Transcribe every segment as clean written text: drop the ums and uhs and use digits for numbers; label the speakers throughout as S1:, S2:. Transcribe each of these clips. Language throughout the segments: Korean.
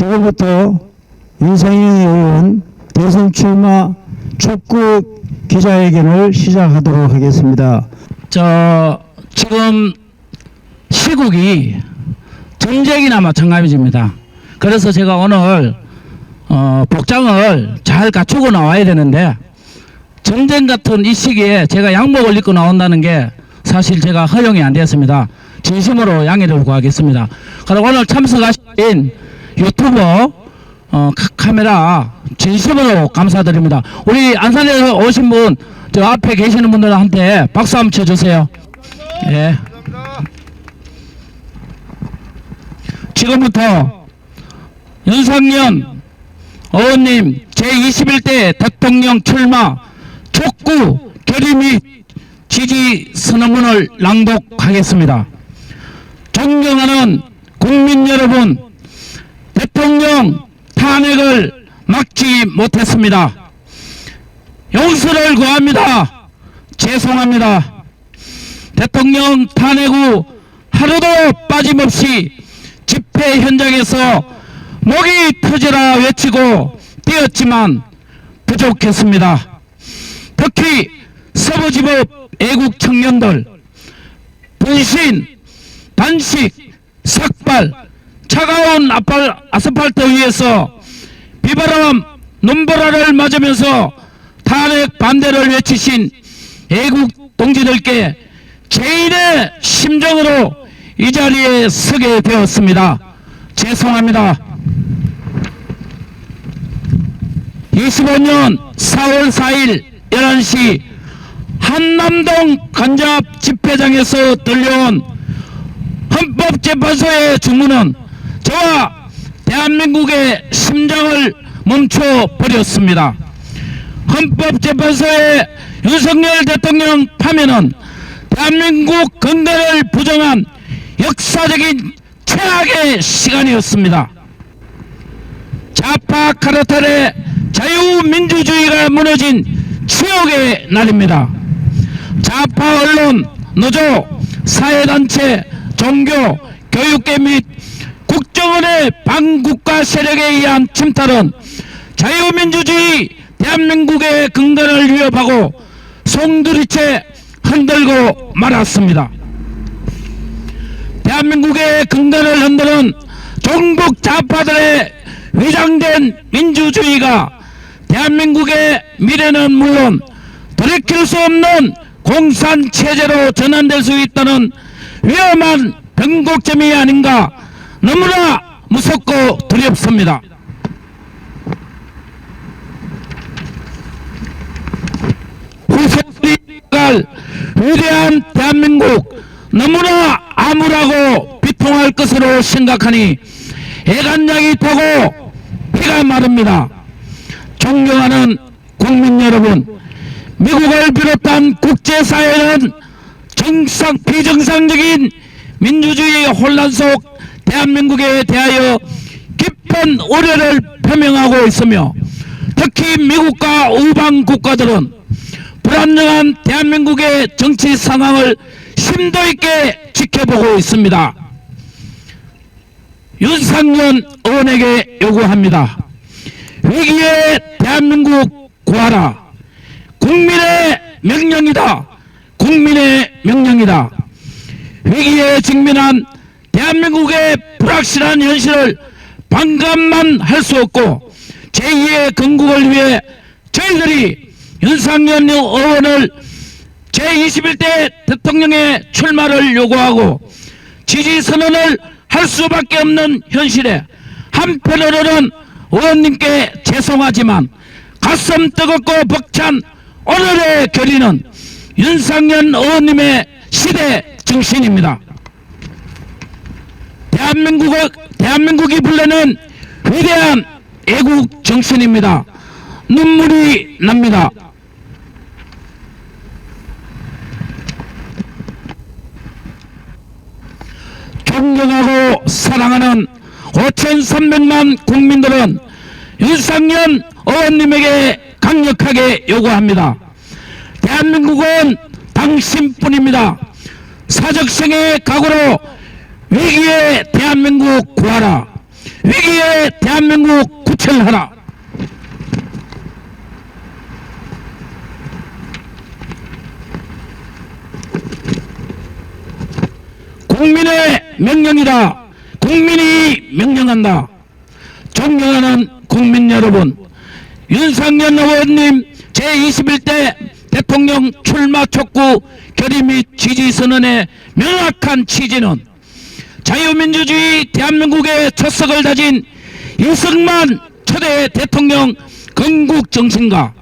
S1: 지금부터 윤상현 의원 대선 출마 촉구 기자회견을 시작하도록 하겠습니다.
S2: 지금 시국이 전쟁이나 마찬가지입니다. 그래서 제가 오늘 복장을 잘 갖추고 나와야 되는데, 전쟁 같은 이 시기에 제가 양복을 입고 나온다는 게 사실 제가 허용이 안 되었습니다. 진심으로 양해를 구하겠습니다. 그리고 오늘 참석하신 유튜버 카메라 진심으로 감사드립니다. 우리 안산에서 오신 분, 저 앞에 계시는 분들한테 박수 한번 쳐주세요. 예. 지금부터 윤상현 의원님 제21대 대통령 출마 촉구 결의 및 지지 선언문을 낭독하겠습니다. 존경하는 국민 여러분, 대통령 탄핵을 막지 못했습니다. 용서를 구합니다. 죄송합니다. 대통령 탄핵 후 하루도 빠짐없이 집회 현장에서 목이 터지라 외치고 뛰었지만 부족했습니다. 특히 서부지법 애국 청년들, 분신, 단식, 삭발, 차가운 아스팔트 위에서 비바람, 눈보라를 맞으면서 탄핵 반대를 외치신 애국 동지들께 개인의 심정으로 이 자리에 서게 되었습니다. 죄송합니다. 25년 4월 4일 11시 한남동 간접 집회장에서 들려온 헌법재판소의 주문은 저와 대한민국의 심장을 멈춰버렸습니다. 헌법재판소의 윤석열 대통령 파면은 대한민국 건강을 부정한 역사적인 최악의 시간이었습니다. 좌파 카르텔의 자유민주주의가 무너진 치욕의 날입니다. 좌파 언론, 노조, 사회단체, 종교, 교육계 및 국정원의 반국가 세력에 의한 침탈은 자유민주주의 대한민국의 근간을 위협하고 송두리째 흔들고 말았습니다. 대한민국의 근간을 흔드는 종북 좌파들의 위장된 민주주의가 대한민국의 미래는 물론 돌이킬 수 없는 공산체제로 전환될 수 있다는 위험한 변곡점이 아닌가 너무나 무섭고 두렵습니다. 후손이 갈 위대한 대한민국 너무나 암울하고 비통할 것으로 생각하니 애간장이 타고 피가 마릅니다. 존경하는 국민 여러분, 미국을 비롯한 국제사회는 비정상적인 민주주의 혼란 속 대한민국에 대하여 깊은 우려를 표명하고 있으며, 특히 미국과 우방 국가들은 불안정한 대한민국의 정치 상황을 심도 있게 지켜보고 있습니다. 윤상현 의원에게 요구합니다. 위기의 대한민국 구하라. 국민의 명령이다. 국민의 명령이다. 위기에 직면한 대한민국의 불확실한 현실을 방관만 할 수 없고 제2의 건국을 위해 저희들이 윤상현 의원을 제21대 대통령의 출마를 요구하고 지지선언을 할 수밖에 없는 현실에 한편으로는 의원님께 죄송하지만 가슴 뜨겁고 벅찬 오늘의 결의는 윤상현 의원님의 시대 정신입니다. 대한민국이 불러낸 위대한 애국 정신입니다. 눈물이 납니다. 존경하고 사랑하는 5,300만 국민들은 윤상현 의원님에게 강력하게 요구합니다. 대한민국은 당신뿐입니다. 사적생의 각오로 위기의 대한민국 구하라. 위기의 대한민국 구출하라. 국민의 명령이다. 국민이 명령한다. 존경하는 국민 여러분, 윤석열 의원님 제21대 대통령 출마 촉구 결의 및 지지 선언의 명확한 취지는 자유민주주의 대한민국의 초석을 다진 이승만 초대 대통령 건국 정신과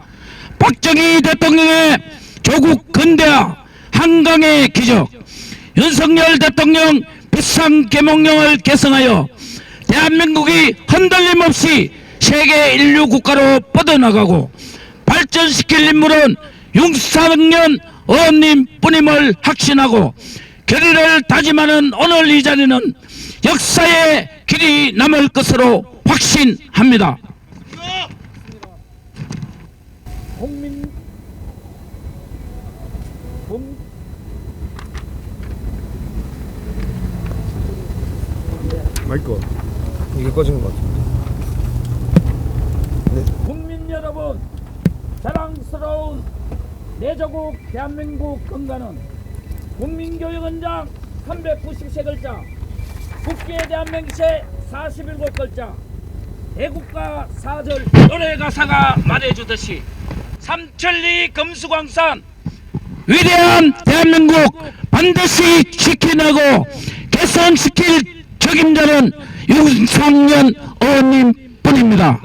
S2: 박정희 대통령의 조국 근대화 한강의 기적, 윤석열 대통령 비상계몽령을 개성하여 대한민국이 흔들림 없이 세계 인류 국가로 뻗어나가고 발전시킬 인물은 윤석열 의원님 뿐임을 확신하고 결의를 다짐하는 오늘 이 자리는 역사의 길이 남을 것으로 확신합니다.
S3: 마이크 이게 꺼진 것 같아.
S2: 국민 여러분, 자랑스러운 내 조국 대한민국 건강은 국민교육원장 390세 글자, 국기에 대한 맹세 47글자, 대국가 4절 노래 가사가 말해주듯이 삼천리 금수광산 위대한 대한민국 반드시 지켜내고 개선시킬 책임자는 윤석열 의원님 뿐입니다.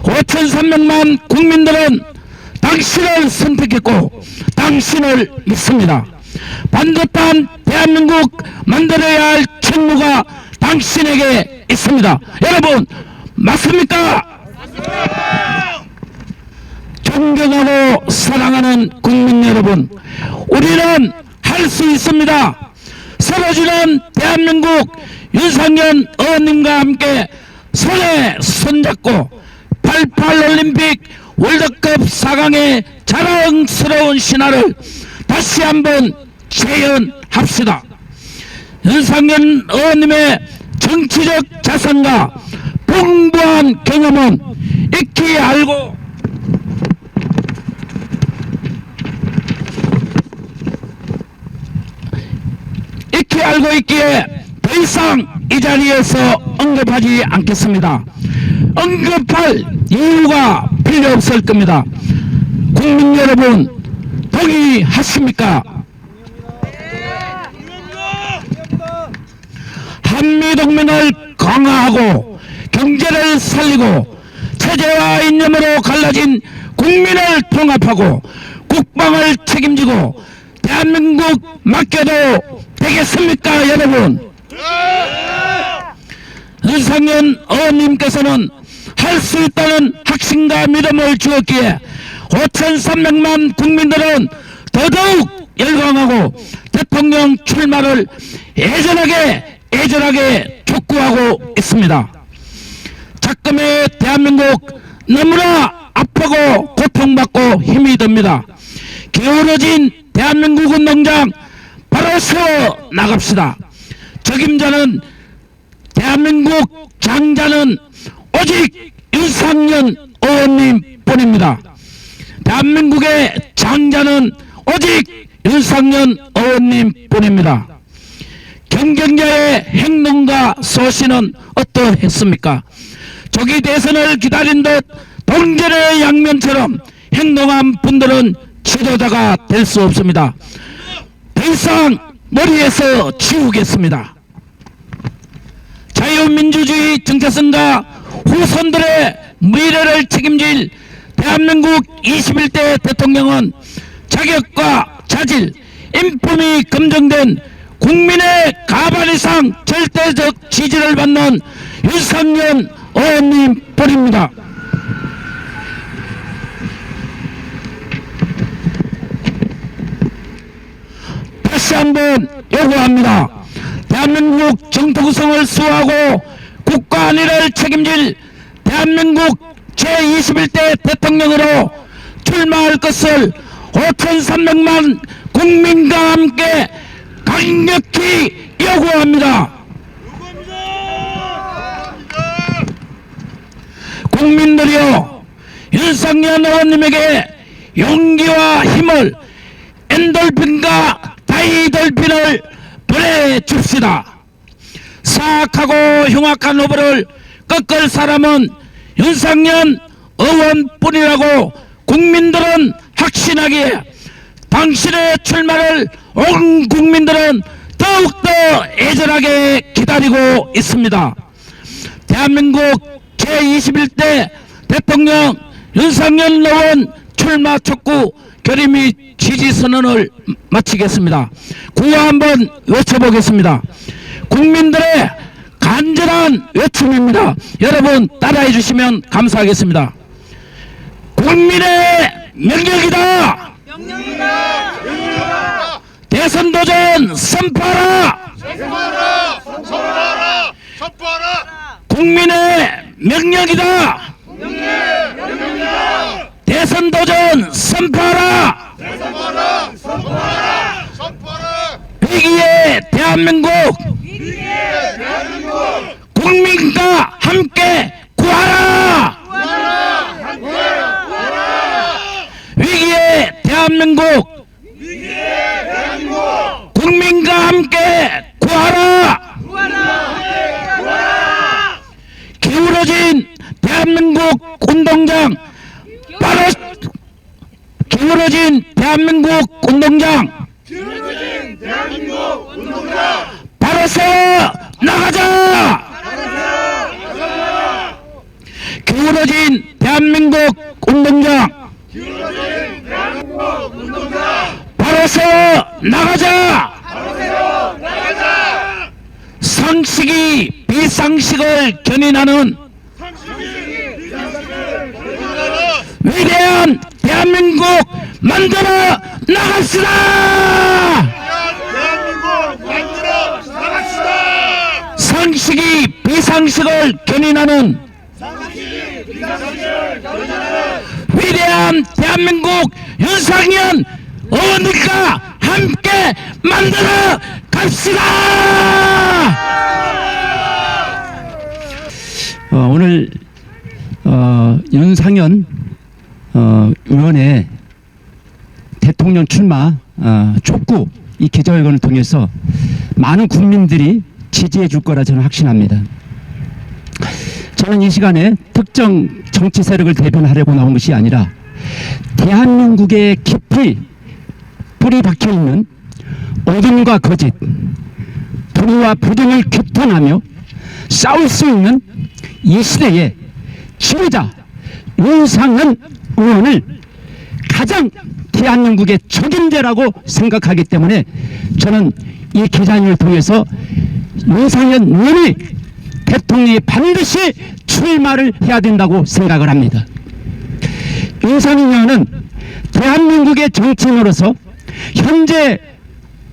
S2: 5,300만 국민들은 당신을 선택했고 당신을 믿습니다. 반듯한 대한민국 만들어야 할 책무가 당신에게 있습니다. 여러분 맞습니까? 맞습니다. 존경하고 사랑하는 국민 여러분, 우리는 할 수 있습니다. 쓰러지는 대한민국 윤석열 의원님과 함께 손에 손잡고 88 올림픽 월드컵 4강의 자랑스러운 신화를 다시 한번 재현합시다. 윤석열 의원님의 정치적 자산과 풍부한 경험은 익히 알고 있기에 더 이상 이 자리에서 언급하지 않겠습니다. 언급할 이유가 필요 없을 겁니다. 국민 여러분 동의하십니까? 한미동맹을 강화하고 경제를 살리고 체제와 이념으로 갈라진 국민을 통합하고 국방을 책임지고 대한민국 맡겨도 되겠습니까, 여러분? 윤석열 의원님께서는 할 수 있다는 확신과 믿음을 주었기에 5,300만 국민들은 더더욱 열광하고 대통령 출마를 애절하게 촉구하고 있습니다. 작금의 대한민국 너무나 아프고 고통받고 힘이 듭니다. 기울어진 대한민국 운동장 바로 세워 나갑시다. 적임자는 대한민국 장자는 오직 윤석열 의원님 뿐입니다. 대한민국의 장자는 오직 윤석열 의원님 뿐입니다. 경쟁자의 행동과 소신은 어떠했습니까? 조기 대선을 기다린 듯 동전의 양면처럼 행동한 분들은 지도자가 될 수 없습니다. 더 이상 머리에서 지우겠습니다. 자유민주주의 정체성과 후손들의 미래를 책임질 대한민국 21대 대통령은 자격과 자질, 인품이 검증된 국민의 가반 이상 절대적 지지를 받는 윤석열 의원님 뿐입니다. 다시 한번 요구합니다. 대한민국 정통성을 수호하고 국가 안위를 책임질 대한민국 제21대 대통령으로 출마할 것을 5,300만 국민과 함께 강력히 요구합니다. 국민들이여, 윤석열 의원님에게 용기와 힘을, 엔돌핀과 다이돌핀을 보내줍시다. 사악하고 흉악한 후보를 꺾을 사람은 윤석열 의원뿐이라고 국민들은 확신하기에 당신의 출마를 온 국민들은 더욱더 애절하게 기다리고 있습니다. 대한민국 제21대 대통령 윤석열 의원 출마 촉구 결의 및 지지 선언을 마치겠습니다. 구호 한번 외쳐보겠습니다. 국민들의 간절한 외침입니다. 여러분 따라해 주시면 감사하겠습니다. 국민의 명령이다. 대선 도전 선포하라. 국민의 명령이다. 대선 도전 선포하라. 위기의 대한민국 국민과 함께 구하라. 위기의 대한민국 국민과 함께 구하라. 기울어진 대한민국 운동장, 바로 기울어진 대한민국 운동장 바로 세워 나가자. 기울어진 대한민국 운동장 바로 세워 나가자. 상식이 비상식을 견인하는 위대한 대한민국 만들어 나갑시다. 상식이 비상식을 견인하는 위대한 대한민국 윤석열 의원들과 함께 만들어 갑시다.
S1: 오늘 윤상현 의원의 대통령 출마 촉구 이 기자회견을 통해서 많은 국민들이 지지해 줄 거라 저는 확신합니다. 저는 이 시간에 특정 정치 세력을 대변하려고 나온 것이 아니라 대한민국에 깊이 뿌리 박혀 있는 어둠과 거짓, 불의와 부정을 규탄하며 싸울 수 있는 이 시대의 지도자 윤상현 의원을 가장 대한민국의 적임자라고 생각하기 때문에 저는 이 기자회견을 통해서 윤상현 의원이 대통령이 반드시 출마를 해야 된다고 생각을 합니다. 윤상현 의원은 대한민국의 정치인으로서 현재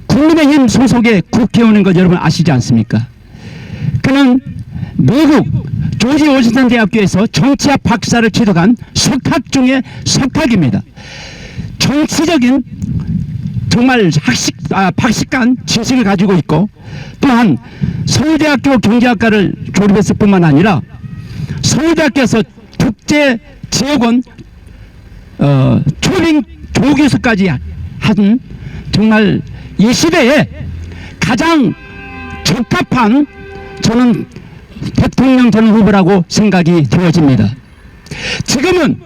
S1: 국민의힘 소속의 국회의원인 것 여러분 아시지 않습니까? 그는 미국 조지 워싱턴 대학교에서 정치학 박사를 취득한 석학 중에 석학입니다. 정치적인 정말 박식간 지식을 가지고 있고 또한 서울대학교 경제학과를 졸업했을 뿐만 아니라 서울대학교에서 국제지역원 초빙 조교수까지 한 정말 이 시대에 가장 적합한 저는 대통령 전 후보라고 생각이 되어집니다. 지금은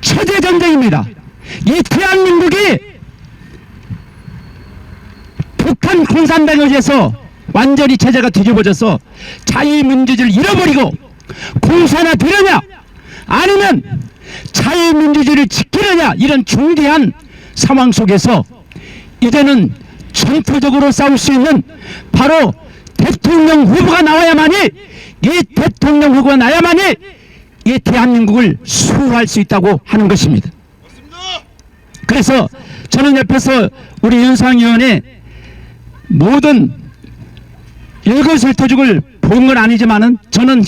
S1: 체제전쟁입니다. 이 대한민국이 북한 공산당에 의해서 완전히 체제가 뒤집어져서 자유민주주의를 잃어버리고 공산화 되느냐 아니면 자유민주주의를 지키느냐 이런 중대한 상황 속에서 이제는 전투적으로 싸울 수 있는 바로 대통령 후보가 나와야만이 이 대통령 후보가 나야만이 이 대한민국을 수호할 수 있다고 하는 것입니다. 그래서 저는 옆에서 우리 윤상현 의원의 모든 일거수일투족을 본 건 아니지만은 저는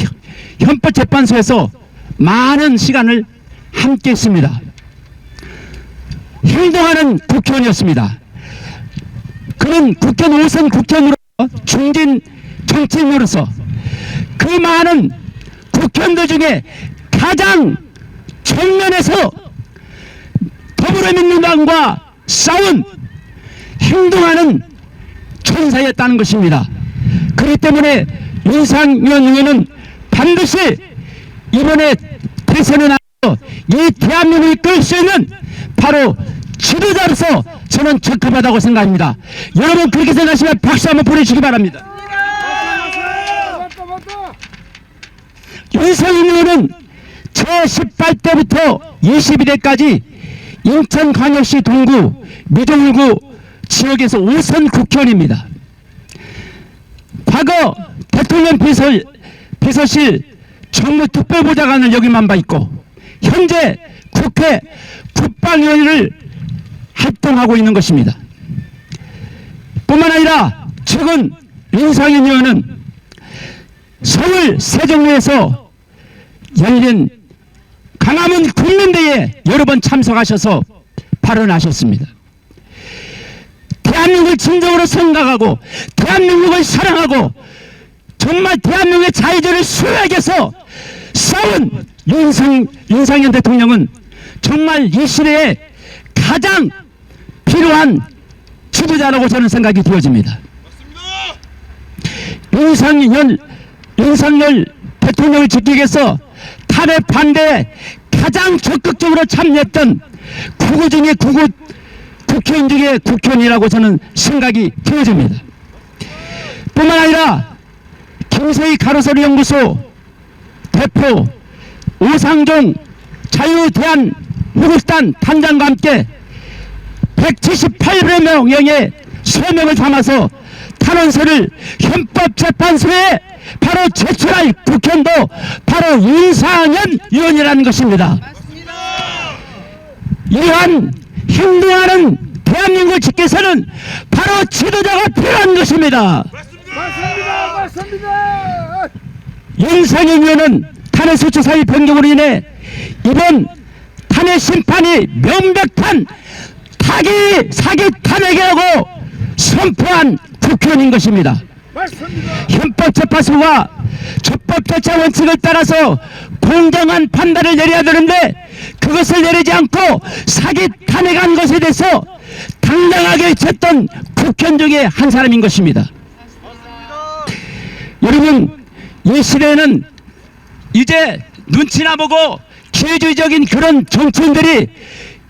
S1: 헌법재판소에서 많은 시간을 함께 했습니다. 행동하는 국회의원이었습니다. 그는 국회 노선 국회의원으로 중진 정치인으로서 그 많은 국회 국회의원들 중에 가장 정면에서 더불어민주당과 싸운 행동하는 천사였다는 것입니다. 그렇기 때문에 윤상현 의원은 반드시 이번에 대선에 나서 이 대한민국을 이끌 수 있는 바로 지도자로서 저는 적합하다고 생각합니다. 여러분 그렇게 생각하시면 박수 한번 보내주시기 바랍니다. 윤상현 의원은 제18대부터 21대까지 인천광역시 동구 미동구 지역에서 5선 국회의원입니다. 과거 대통령 비서실 정무특별보좌관을 역임한 바 있고 현재 국회 국방위원회를 활동하고 있는 것입니다. 뿐만 아니라 최근 윤상현 의원은 서울 세종로에서 열린 강화문 국민대회에 여러 번 참석하셔서 발언하셨습니다. 대한민국을 진정으로 생각하고 대한민국을 사랑하고 정말 대한민국의 자유를 수호하기위해서 싸운 윤상현 대통령은 정말 이 시대에 가장 필요한 지도자라고 저는 생각이 되어집니다. 윤상열 대통령을 지키기 위해서 탄핵 반대에 가장 적극적으로 참여했던 구구 중에 구구 국회의원 중에 국회의원이라고 저는 생각이 되어집니다. 뿐만 아니라 김세희 가로세로연구소 대표 오상종 자유대한민국당 단장과 함께 178명의 서명을 담아서 탄원서를 헌법재판소에 바로 제출할 국회의원도 바로 윤상현 의원이라는 것입니다. 이러한 행동하는 대한민국을 지키기 위해서는 바로 지도자가 필요한 것입니다.
S3: 맞습니다.
S1: 윤상현 의원은 탄핵 소추사의 변경으로 인해 이번 탄핵 심판이 명백한 사기 탄핵이라고 선포한 국회의원인 것입니다. 헌법재판소가 적법절차 원칙을 따라서 공정한 판단을 내려야 되는데 그것을 내리지 않고 사기 탄핵한 것에 대해서 당당하게 쳤던 국회의원 중에 한 사람인 것입니다. 여러분 이 시대에는 이제 눈치나 보고 기회주의적인 그런 정치인들이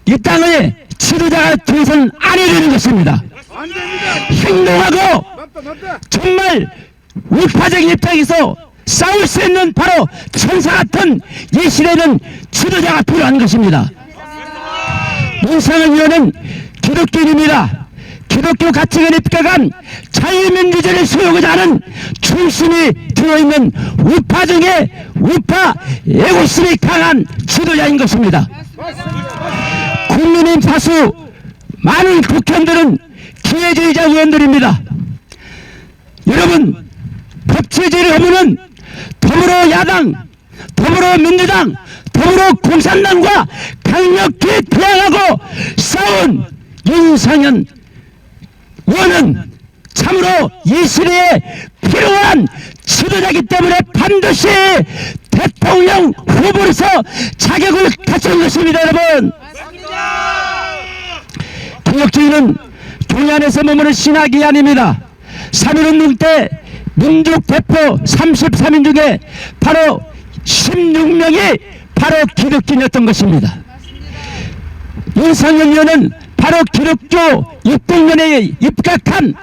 S1: 이 땅의 지도자가 되어서는 안 해야 되는 것입니다. 행동하고 정말 우파적인 입장에서 싸울 수 있는 바로 천사 같은 이 시대는 지도자가 필요한 것입니다. 윤상현 의원은 기독교인입니다. 기독교 가치관에 입각한 자유민주주의를 수호하고자 하는 중심이 들어있는 우파 중에 우파 애국심이 강한 지도자인 것입니다. 국민의 다수 많은 국회의원들은 기회주의자 의원들입니다. 여러분 법치주의를 허무는 더불어야당, 더불어민주당, 더불어공산당과 강력히 대항하고 싸운 윤상현 의원은 참으로 이 시대에 필요한 지도자이기 때문에 반드시 대통령 후보로서 자격을 갖춘 것입니다. 여러분 개혁주의는 교회 안에서 머무는 신학이 아닙니다. 3.1운동 때 민족 대표 33인 중에 바로 16명이 바로 기독교인이었던 것입니다. 윤상현 의원은 바로 기독교 입국년에 입각한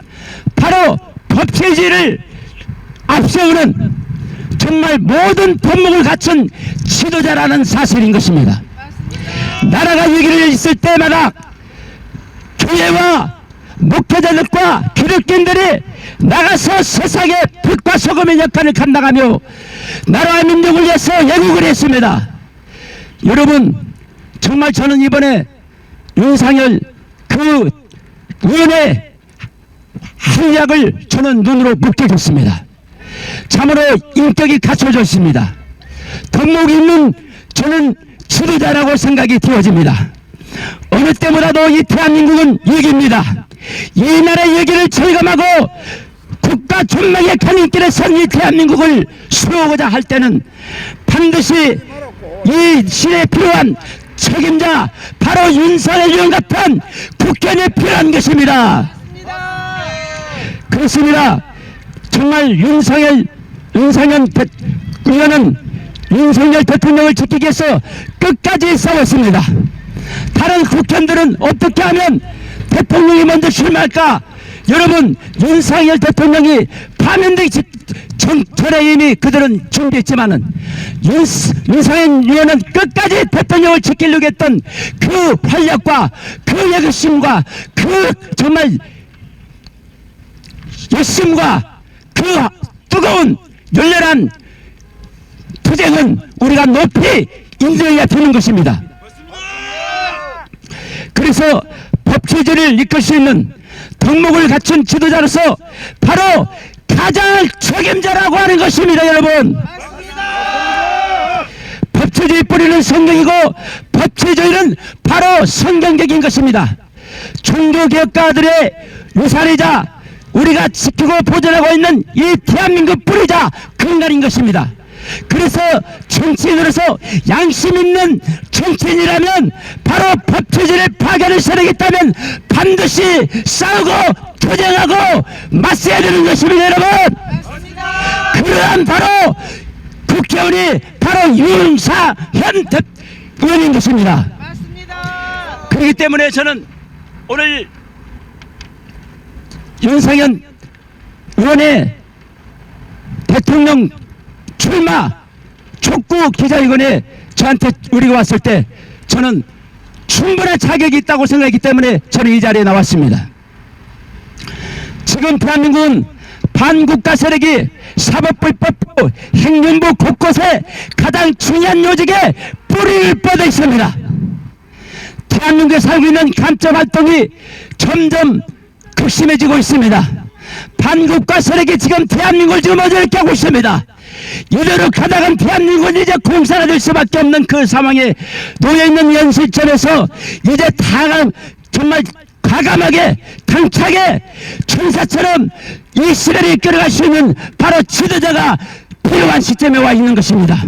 S1: 바로 법치주의를 앞세우는 정말 모든 본목을 갖춘 지도자라는 사실인 것입니다. 나라가 위기를 있을 때마다 교회와 목회자들과 기독교인들이 나가서 세상의 빛과 소금의 역할을 감당하며 나라와 민족을 위해서 애국을 했습니다. 여러분 정말 저는 이번에 윤상현 그 의원의 활약을 저는 눈으로 목격했습니다. 참으로 인격이 갖춰져 있습니다. 덕목이 있는 저는 지도자라고 생각이 되어집니다. 어느 때보다도 이 대한민국은 위기입니다. 이 나라의 위기를 절감하고 국가 존망의 가님길에 선 이 대한민국을 수호하고자 할 때는 반드시 이 시대에 필요한 책임자 바로 윤석열 의원 같은 국회의원이 필요한 것입니다. 그렇습니다. 정말 윤석열 의원은 윤석열 대통령을 지키기 위해서 끝까지 싸웠습니다. 다른 국회의원들은 어떻게 하면 대통령이 먼저 출마할까? 여러분, 윤석열 대통령이 파면되기 전에 이미 그들은 준비했지만은 윤석열 의원은 끝까지 대통령을 지키려고 했던 그 활력과 그 애국심과 그 정말 열심과 그 뜨거운 열렬한 투쟁은 우리가 높이 인정해야 되는 것입니다. 그래서 법치주의를 이끌 수 있는 덕목을 갖춘 지도자로서 바로 가장 책임자라고 하는 것입니다. 여러분, 법치주의 뿌리는 성경이고 법치주의는 바로 성경적인 것입니다. 종교개혁가들의 유산이자 우리가 지키고 보존하고 있는 이 대한민국 뿌리자 근간인 것입니다. 그래서 정치인으로서 양심 있는 정치인이라면 바로 법치주의를 파괴를 세력했다면 반드시 싸우고 투쟁하고 맞서야 되는 것입니다. 여러분, 그러한 바로 국회의원이 바로 윤사현 의원인 것입니다. 그렇기 때문에 저는 오늘 윤상현 의원의 대통령 출마 촉구 기자회견에 저한테 우리가 왔을 때 저는 충분한 자격이 있다고 생각했기 때문에 저는 이 자리에 나왔습니다. 지금 대한민국은 반국가 세력이 사법불법부 행정부 곳곳에 가장 중요한 요직에 뿌리를 뻗어 있습니다. 대한민국에 살고 있는 간첩 활동이 점점 극심해지고 있습니다. 반국가 세력이 지금 대한민국을 지금 어지럽게 하고 있습니다. 이대로 가다간 대한민국은 이제 공산화될 수밖에 없는 그 상황에 놓여있는 현실점에서 이제 다 정말 과감하게 당차게 천사처럼 이 시대를 이끌어갈 수 있는 바로 지도자가 필요한 시점에 와 있는 것입니다.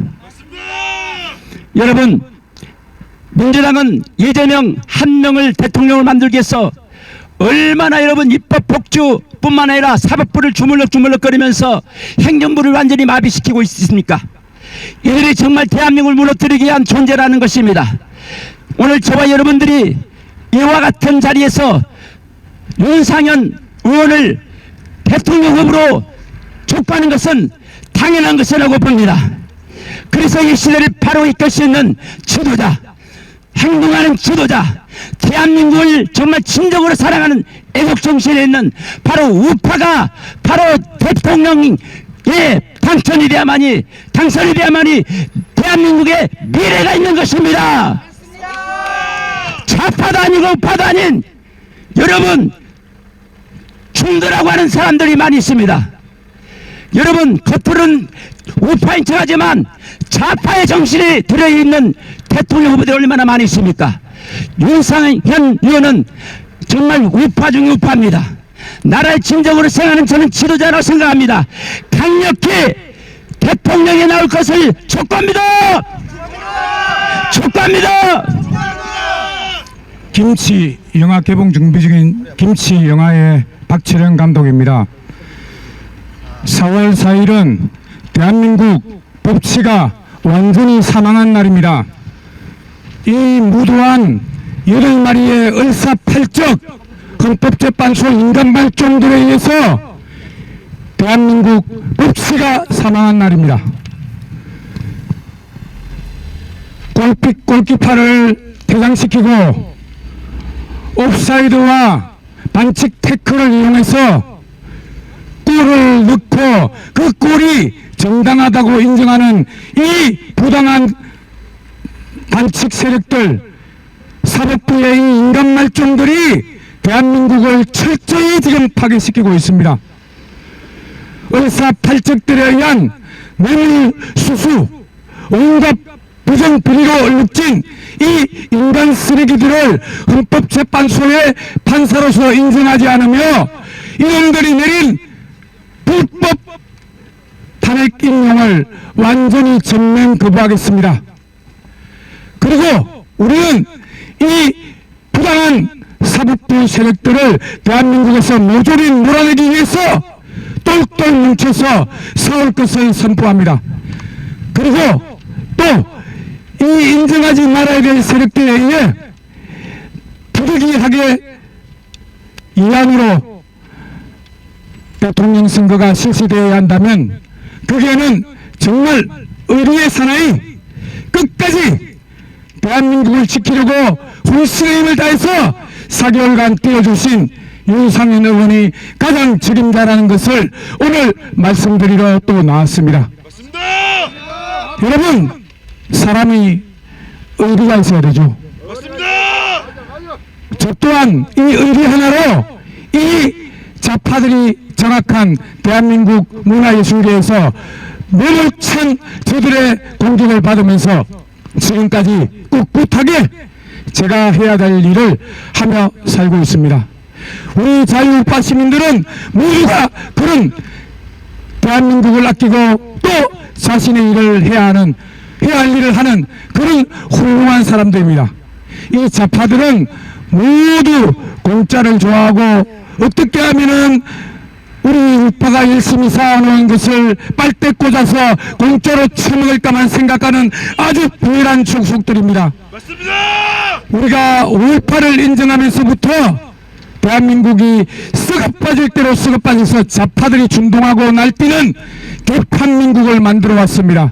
S1: 여러분, 민주당은 이재명 한 명을 대통령을 만들기 위해서 얼마나 여러분 입법 복주뿐만 아니라 사법부를 주물럭주물럭거리면서 행정부를 완전히 마비시키고 있습니까? 이들이 정말 대한민국을 무너뜨리기 위한 존재라는 것입니다. 오늘 저와 여러분들이 이와 같은 자리에서 윤상현 의원을 대통령 후보로 촉구하는 것은 당연한 것이라고 봅니다. 그래서 이 시대를 바로 이끌 수 있는 지도자, 행동하는 지도자, 대한민국을 정말 진정으로 사랑하는 애국정신에 있는 바로 우파가 바로 대통령에 당선이 돼야만이 대한민국의 미래가 있는 것입니다. 좌파도 아니고 우파도 아닌 여러분 중도라고 하는 사람들이 많이 있습니다. 여러분 겉으로는 우파인 척하지만 좌파의 정신이 들어있는 대통령 후보들이 얼마나 많이 있습니까? 윤상현 의원은 정말 우파 중에 우파입니다. 나라를 진정으로 생각하는 저는 지도자라고 생각합니다. 강력히 대통령에 나올 것을 촉구합니다. 촉구합니다.
S4: 김치 영화 개봉 준비 중인 김치 영화의 박철영 감독입니다. 4월 4일은 대한민국 법치가 완전히 사망한 날입니다. 이 무도한 8마리의 을사팔적 헌법재판소 인간발정들에 의해서 대한민국 법치가 사망한 날입니다. 골키퍼를 퇴장시키고 옵사이드와 반칙 태클을 이용해서 골을 넣고 그 골이 정당하다고 인정하는 이 부당한 반칙 세력들, 사법부의 이 인간말종들이 대한민국을 철저히 지금 파괴시키고 있습니다. 의사팔적들에 의한 뇌물수수, 온갖 부정비리로 얼룩진 이 인간 쓰레기들을 헌법재판소의 판사로서 인정하지 않으며 이놈들이 내린 불법 탄핵 인용을 완전히 전면 거부하겠습니다. 그리고 우리는 이 부당한 사법부 세력들을 대한민국에서 모조리 몰아내기 위해서 똘똘 뭉쳐서 싸울 것을 선포합니다. 그리고 또 이 인정하지 말아야 될 세력들에 의해 부득이하게 이안으로 대통령 선거가 실시되어야 한다면 그게는 정말 의리의 사나이 끝까지 대한민국을 지키려고 혼신의 힘을 다해서 4개월간 뛰어주신 윤상현 의원이 가장 책임자라는 것을 오늘 말씀드리러 또 나왔습니다.
S5: 맞습니다.
S4: 여러분, 사람이 의리가 있어야 되죠.
S5: 맞습니다.
S4: 저 또한 이 의리 하나로 이 좌파들이 장악한 대한민국 문화예술계에서 매력찬 저들의 공격을 받으면서 지금까지 꿋꿋하게 제가 해야 될 일을 하며 살고 있습니다. 우리 자유우파 시민들은 모두가 그런 대한민국을 아끼고 또 자신의 일을 해야 할 일을 하는 그런 훌륭한 사람들입니다. 이 좌파들은 모두 공짜를 좋아하고 어떻게 하면은 우리 우파가 열심히 쌓아놓은 것을 빨대 꽂아서 공짜로 처먹을까만 생각하는 아주 부실한 축속들입니다.
S5: 맞습니다.
S4: 우리가 5.18을 인정하면서부터 대한민국이 썩어빠질 대로 썩어빠져서 좌파들이 준동하고 날뛰는 개판민국을 만들어 왔습니다.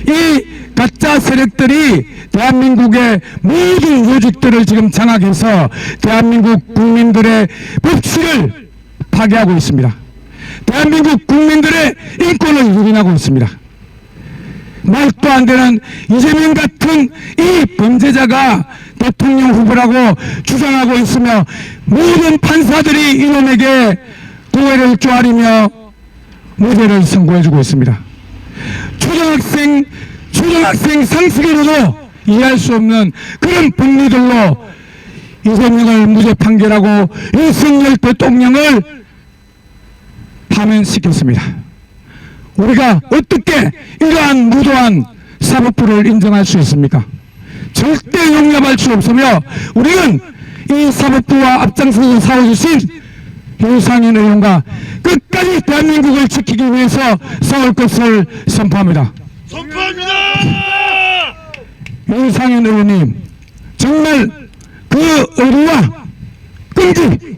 S4: 이 가짜 세력들이 대한민국의 모든 조직들을 지금 장악해서 대한민국 국민들의 법치를 파괴하고 있습니다. 대한민국 국민들의 인권을 유린하고 있습니다. 말도 안 되는 이재명 같은 이 범죄자가 대통령 후보라고 주장하고 있으며 모든 판사들이 이놈에게 고해를 쪼아리며 무죄를 선고해주고 있습니다. 초등학생 상식으로도 이해할 수 없는 그런 법리들로 이재명을 무죄 판결하고 윤석열 대통령을 파면시켰습니다. 우리가 어떻게 이러한 무도한 사법부를 인정할 수 있습니까? 절대 용납할 수 없으며 우리는 이 사법부와 앞장서서 싸워주신 윤상현 의원과 끝까지 대한민국을 지키기 위해서 싸울 것을 선포합니다.
S5: 선포합니다.
S4: 윤상현 의원님, 정말 그 의리와 끈기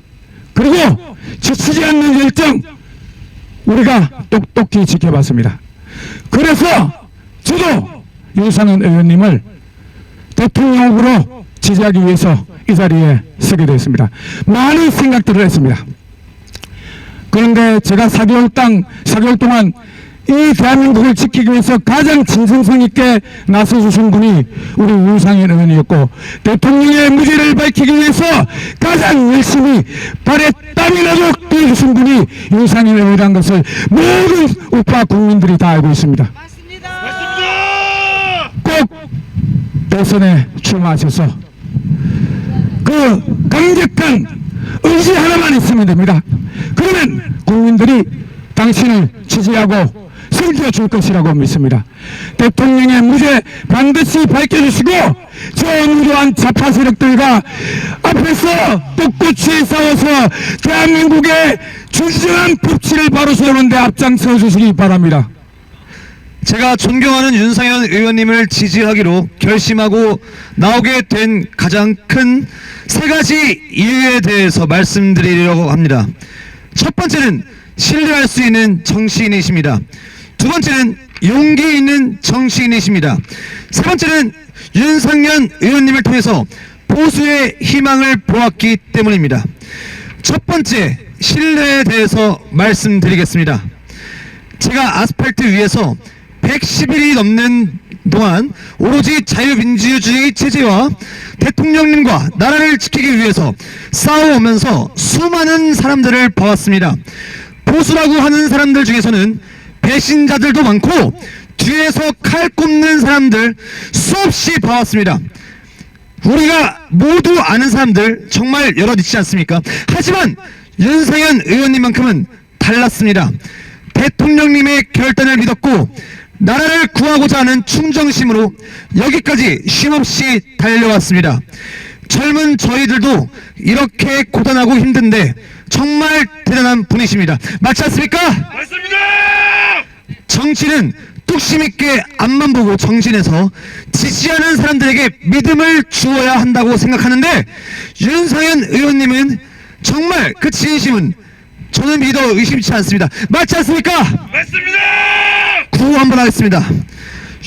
S4: 그리고 지치지 않는 열정 우리가 똑똑히 지켜봤습니다. 그래서 저도 윤상현 의원님을 대통령 후보로 지지하기 위해서 이 자리에 서게 되었습니다. 많은 생각들을 했습니다. 그런데 제가 4개월 동안 이 대한민국을 지키기 위해서 가장 진정성 있게 나서주신 분이 우리 윤상현 의원이었고, 대통령의 무죄를 밝히기 위해서 가장 열심히 발에 땀이 나도록 뛰어주신 분이 윤상현 의원이라는 것을 모든 우파 국민들이 다 알고 있습니다.
S5: 맞습니다.
S4: 꼭 대선에 출마하셔서 그 강력한 의지 하나만 있으면 됩니다. 그러면 국민들이 당신을 지지하고 숨겨줄 것이라고 믿습니다. 대통령의 무죄 반드시 밝혀주시고 저 무도한 좌파 세력들과 앞에서 꿋꿋이 싸워서 대한민국의 진정한 법치를 바로 세우는 데 앞장서 주시기 바랍니다.
S6: 제가 존경하는 윤상현 의원님을 지지하기로 결심하고 나오게 된 가장 큰 세 가지 이유에 대해서 말씀드리려고 합니다. 첫 번째는 신뢰할 수 있는 정치인이십니다. 두 번째는 용기 있는 정치인이십니다. 세 번째는 윤상현 의원님을 통해서 보수의 희망을 보았기 때문입니다. 첫 번째, 신뢰에 대해서 말씀드리겠습니다. 제가 아스팔트 위에서 110일이 넘는 동안 오로지 자유민주주의 체제와 대통령님과 나라를 지키기 위해서 싸워오면서 수많은 사람들을 봐왔습니다. 보수라고 하는 사람들 중에서는 배신자들도 많고 뒤에서 칼 꼽는 사람들 수없이 봐왔습니다. 우리가 모두 아는 사람들 정말 여럿 있지 않습니까? 하지만 윤상현 의원님만큼은 달랐습니다. 대통령님의 결단을 믿었고 나라를 구하고자 하는 충정심으로 여기까지 쉼없이 달려왔습니다. 젊은 저희들도 이렇게 고단하고 힘든데 정말 대단한 분이십니다. 맞지 않습니까?
S5: 맞습니다.
S6: 정치는 뚝심 있게 앞만 보고 정진해서 지지하는 사람들에게 믿음을 주어야 한다고 생각하는데 윤상현 의원님은 정말 그 진심은 저는 믿어 의심치 않습니다. 맞지 않습니까?
S5: 맞습니다.
S6: 구호 한번 하겠습니다.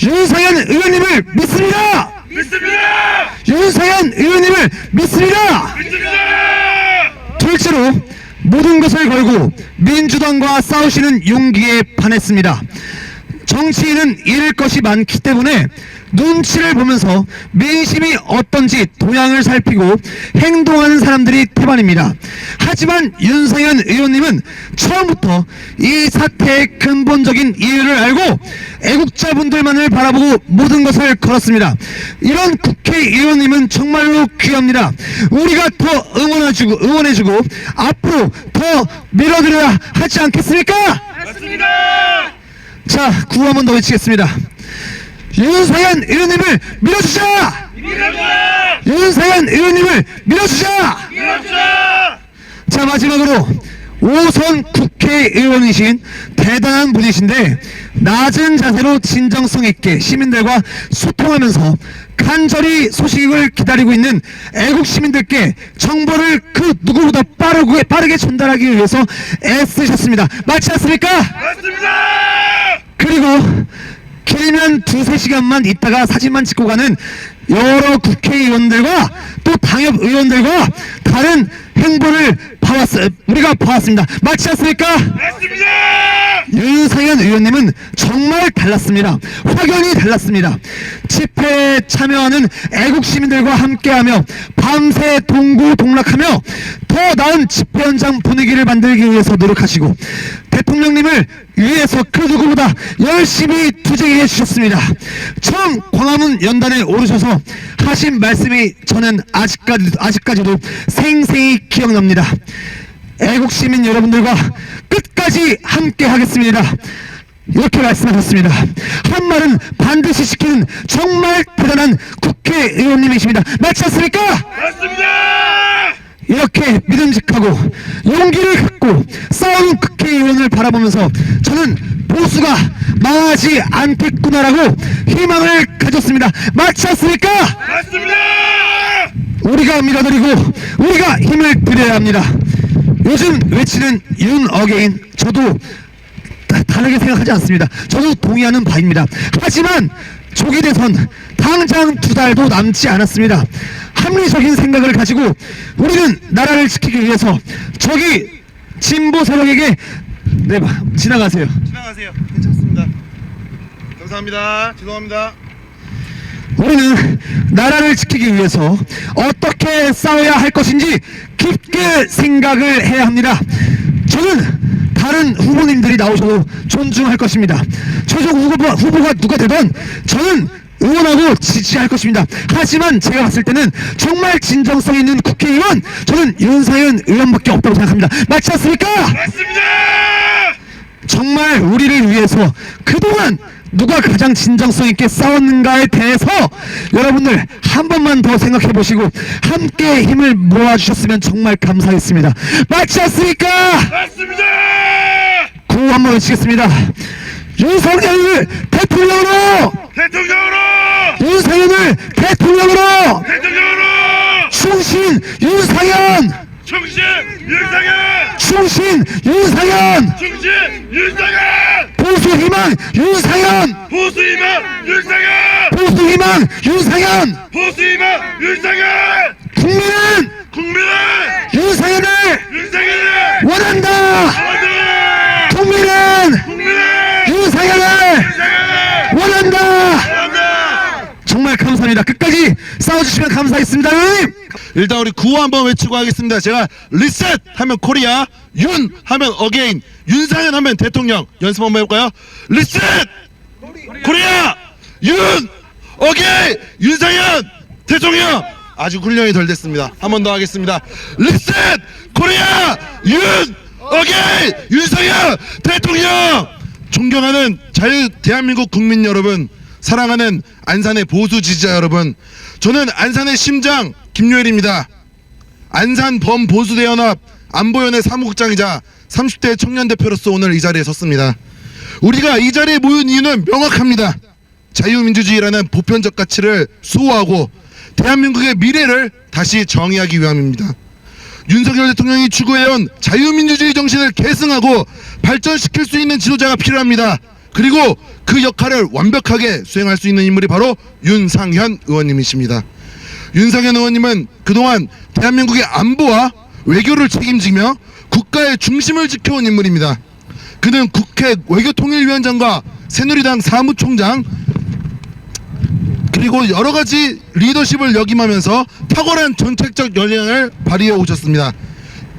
S6: 윤상현 의원님을 믿습니다.
S5: 믿습니다.
S6: 윤상현 의원님을 믿습니다.
S5: 믿습니다.
S6: 둘째로 모든 것을 걸고 민주당과 싸우시는 용기에 반했습니다. 정치인은 잃을 것이 많기 때문에 눈치를 보면서 민심이 어떤지 동향을 살피고 행동하는 사람들이 태반입니다. 하지만 윤상현 의원님은 처음부터 이 사태의 근본적인 이유를 알고 애국자분들만을 바라보고 모든 것을 걸었습니다. 이런 국회의원님은 정말로 귀합니다. 우리가 더 응원해주고 앞으로 더 밀어드려야 하지 않겠습니까?
S5: 맞습니다.
S6: 자, 구호 한 번 더 외치겠습니다. 윤상현 의원님을 밀어주자!
S5: 밀어주자.
S6: 윤상현 의원님을 밀어주자!
S5: 밀어주자.
S6: 자, 마지막으로 5선 국회의원이신 대단한 분이신데 낮은 자세로 진정성 있게 시민들과 소통하면서 간절히 소식을 기다리고 있는 애국 시민들께 정보를 그 누구보다 빠르게 전달하기 위해서 애쓰셨습니다. 맞지 않습니까?
S5: 맞습니다.
S6: 그리고 길면 2-3시간만 있다가 사진만 찍고 가는 여러 국회의원들과 또 당협 의원들과 다른 행보를 우리가 봐왔습니다. 맞지 않습니까?
S5: 맞습니다.
S6: 윤상현 의원님은 정말 달랐습니다. 확연히 달랐습니다. 집회에 참여하는 애국 시민들과 함께하며 밤새 동고동락하며 더 나은 집회 현장 분위기를 만들기 위해서 노력하시고 대통령님을 위해서 그 누구보다 열심히 투쟁해 주셨습니다. 처음 광화문 연단에 오르셔서 하신 말씀이 저는 아직까지도 생생히 기억납니다. 애국 시민 여러분들과 끝까지 함께 하겠습니다. 이렇게 말씀하셨습니다. 한 말은 반드시 지키는 정말 대단한 국회의원님이십니다. 맞지 않습니까?
S5: 맞습니다.
S6: 이렇게 믿음직하고 용기를 갖고 싸우는 국회의원을 바라보면서 저는 보수가 망하지 않겠구나라고 희망을 가졌습니다. 맞지 않습니까?
S5: 맞습니다.
S6: 우리가 밀어드리고 우리가 힘을 드려야 합니다. 요즘 외치는 윤 어게인 저도 다르게 생각하지 않습니다. 저도 동의하는 바입니다. 하지만 조기 대선 당장 2달도 남지 않았습니다. 합리적인 생각을 가지고 우리는 나라를 지키기 위해서 저기 진보 세력에게 지나가세요.
S5: 지나가세요. 괜찮습니다. 감사합니다. 죄송합니다.
S6: 우리는 나라를 지키기 위해서 어떻게 싸워야 할 것인지 깊게 생각을 해야 합니다. 저는 다른 후보님들이 나오셔도 존중할 것입니다. 최종 후보가 누가 되든 저는 응원하고 지지할 것입니다. 하지만 제가 봤을 때는 정말 진정성 있는 국회의원 저는 윤상현 의원밖에 없다고 생각합니다. 맞지 않습니까?
S5: 맞습니다.
S6: 정말 우리를 위해서 그동안 누가 가장 진정성 있게 싸웠는가에 대해서 여러분들 한 번만 더 생각해 보시고 함께 힘을 모아주셨으면 정말 감사하겠습니다. 맞지 않습니까?
S5: 맞습니다.
S6: 구호 한번 외치겠습니다. 윤석열을 대통령으로! 윤석열을 대통령으로! 충신 윤상현!
S5: 충신 윤상현!
S6: 충신 윤상현!
S5: 충신 윤상현!
S6: 보수희망 윤상현!
S5: 보수희망 윤상현!
S6: 보수희망 윤상현!
S5: 보수희망 윤상현!
S6: 국민은 윤상현을
S5: 윤상현을
S6: 원한다!
S5: 원한다!
S6: 국민은 윤상현을 원한다! 정말 감사합니다. 끝까지 싸워주시면 감사하겠습니다. 의원님!
S5: 일단 우리 구호 한번 외치고 하겠습니다. 제가 리셋 하면 코리아, 윤 하면 어게인, 윤상현 하면 대통령 연습 한번 해볼까요? 리셋! 코리아! 윤! 어게인! 윤상현! 대통령! 아직 훈련이 덜 됐습니다. 한 번 더 하겠습니다. 리셋! 코리아! 윤! 어게인 윤석열 대통령. 존경하는 대한민국 국민 여러분, 사랑하는 안산의 보수 지지자 여러분, 저는 안산의 심장 김요일입니다. 안산 범보수대연합 안보연의 사무국장이자 30대 청년 대표로서 오늘 이 자리에 섰습니다. 우리가 이 자리에 모인 이유는 명확합니다. 자유민주주의라는 보편적 가치를 수호하고 대한민국의 미래를 다시 정의하기 위함입니다. 윤석열 대통령이 추구해온 자유민주주의 정신을 계승하고 발전시킬 수 있는 지도자가 필요합니다. 그리고 그 역할을 완벽하게 수행할 수 있는 인물이 바로 윤상현 의원님이십니다. 윤상현 의원님은 그동안 대한민국의 안보와 외교를 책임지며 국가의 중심을 지켜온 인물입니다. 그는 국회 외교통일위원장과 새누리당 사무총장 그리고 여러 가지 리더십을 역임하면서 탁월한 정책적 역량을 발휘해 오셨습니다.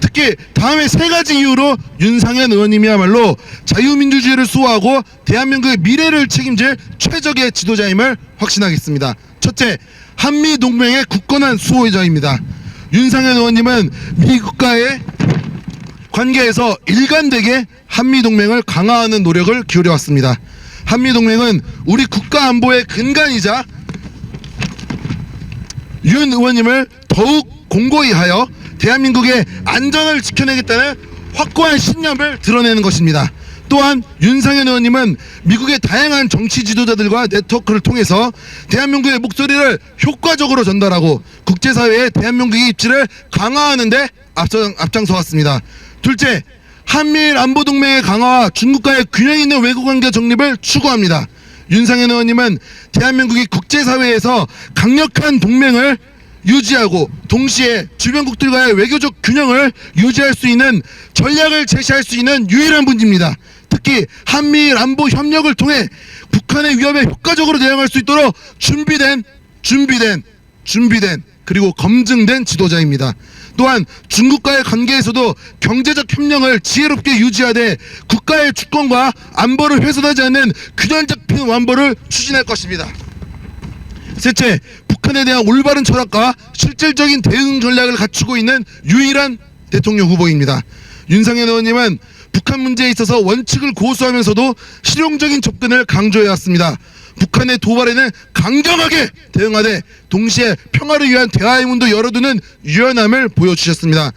S5: 특히 다음에 세 가지 이유로 윤상현 의원님이야말로 자유민주주의를 수호하고 대한민국의 미래를 책임질 최적의 지도자임을 확신하겠습니다. 첫째, 한미동맹의 굳건한 수호자입니다. 윤상현 의원님은 미국과의 관계에서 일관되게 한미동맹을 강화하는 노력을 기울여왔습니다. 한미동맹은 우리 국가 안보의 근간이자 윤 의원님을 더욱 공고히 하여 대한민국의 안전을 지켜내겠다는 확고한 신념을 드러내는 것입니다. 또한 윤상현 의원님은 미국의 다양한 정치 지도자들과 네트워크를 통해서 대한민국의 목소리를 효과적으로 전달하고 국제사회의 대한민국의 입지를 강화하는 데 앞장서 왔습니다. 둘째, 한미일 안보동맹의 강화와 중국과의 균형 있는 외교관계 정립을 추구합니다. 윤상현 의원님은 대한민국이 국제사회에서 강력한 동맹을 유지하고 동시에 주변국들과의 외교적 균형을 유지할 수 있는 전략을 제시할 수 있는 유일한 분입니다. 특히 한미일 안보 협력을 통해 북한의 위협에 효과적으로 대응할 수 있도록 준비된 그리고 검증된 지도자입니다. 또한 중국과의 관계에서도 경제적 협력을 지혜롭게 유지하되 국가의 주권과 안보를 훼손하지 않는 균형 잡힌 완보를 추진할 것입니다. 셋째, 북한에 대한 올바른 철학과 실질적인 대응 전략을 갖추고 있는 유일한 대통령 후보입니다. 윤상현 의원님은 북한 문제에 있어서 원칙을 고수하면서도 실용적인 접근을 강조해왔습니다. 북한의 도발에는 강경하게 대응하되 동시에 평화를 위한 대화의 문도 열어두는 유연함을 보여주셨습니다.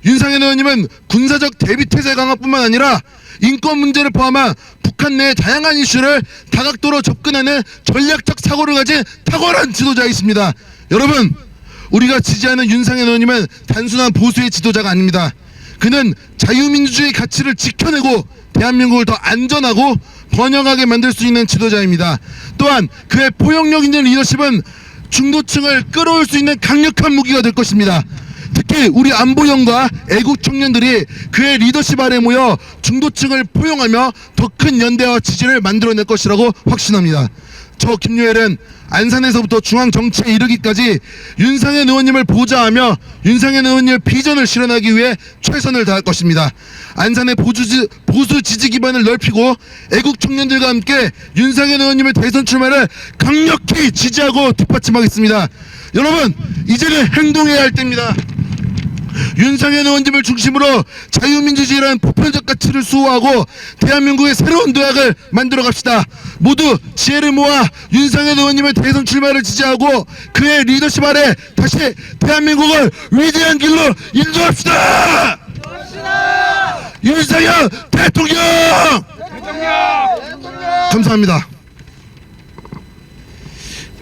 S5: 윤상현 의원님은 군사적 대비태세 강화뿐만 아니라 인권 문제를 포함한 북한 내의 다양한 이슈를 다각도로 접근하는 전략적 사고를 가진 탁월한 지도자이십니다. 여러분, 우리가 지지하는 윤상현 의원님은 단순한 보수의 지도자가 아닙니다. 그는 자유민주주의 가치를 지켜내고 대한민국을 더 안전하고 번영하게 만들 수 있는 지도자입니다. 또한 그의 포용력 있는 리더십은 중도층을 끌어올 수 있는 강력한 무기가 될 것입니다. 특히 우리 안보연과 애국 청년들이 그의 리더십 아래 모여 중도층을 포용하며 더 큰 연대와 지지를 만들어낼 것이라고 확신합니다. 저 김요일은 안산에서부터 중앙 정치에 이르기까지 윤상현 의원님을 보좌하며 윤상현 의원님의 비전을 실현하기 위해 최선을 다할 것입니다. 안산의 보수 지지 기반을 넓히고 애국 청년들과 함께 윤상현 의원님의 대선 출마를 강력히 지지하고 뒷받침하겠습니다. 여러분, 이제는 행동해야 할 때입니다. 윤상현 의원님을 중심으로 자유민주주의라는 보편적 가치를 수호하고 대한민국의 새로운 도약을 만들어 갑시다. 모두 지혜를 모아 윤상현 의원님의 대선 출마를 지지하고 그의 리더십 아래 다시 대한민국을 위대한 길로 인도합시다. 윤상현 대통령! 감사합니다.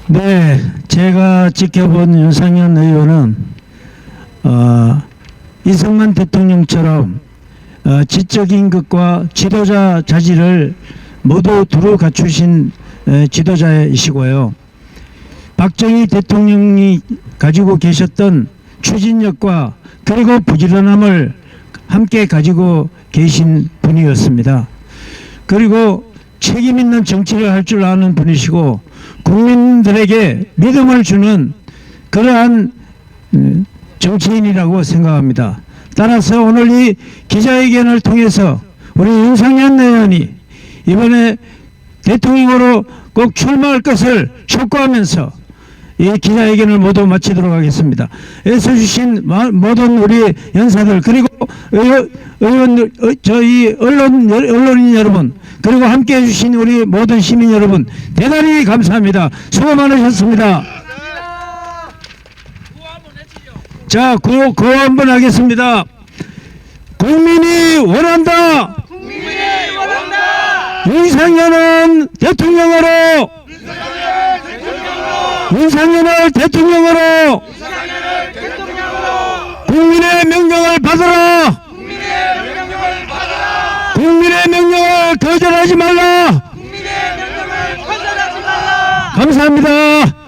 S1: 네, 제가 지켜본 윤상현 의원은 이승만 대통령처럼 지적인 것과 지도자 자질을 모두 두루 갖추신 지도자이시고요. 박정희 대통령이 가지고 계셨던 추진력과 그리고 부지런함을 함께 가지고 계신 분이었습니다. 그리고 책임 있는 정치를 할 줄 아는 분이시고 국민들에게 믿음을 주는 그러한 정치인이라고 생각합니다. 따라서 오늘 이 기자회견을 통해서 우리 윤상현 의원이 이번에 대통령으로 꼭 출마할 것을 촉구하면서 이 기자회견을 모두 마치도록 하겠습니다. 애써주신 모든 우리 연사들 그리고 의원들, 저희 언론인 여러분 그리고 함께해 주신 우리 모든 시민 여러분 대단히 감사합니다. 수고 많으셨습니다. 자, 구호 한번 하겠습니다. 국민이 원한다. 윤상현은 대통령으로. 윤상현을 대통령으로. 국민의 명령을 받아라. 국민의 명령을 거절하지 말라. 감사합니다.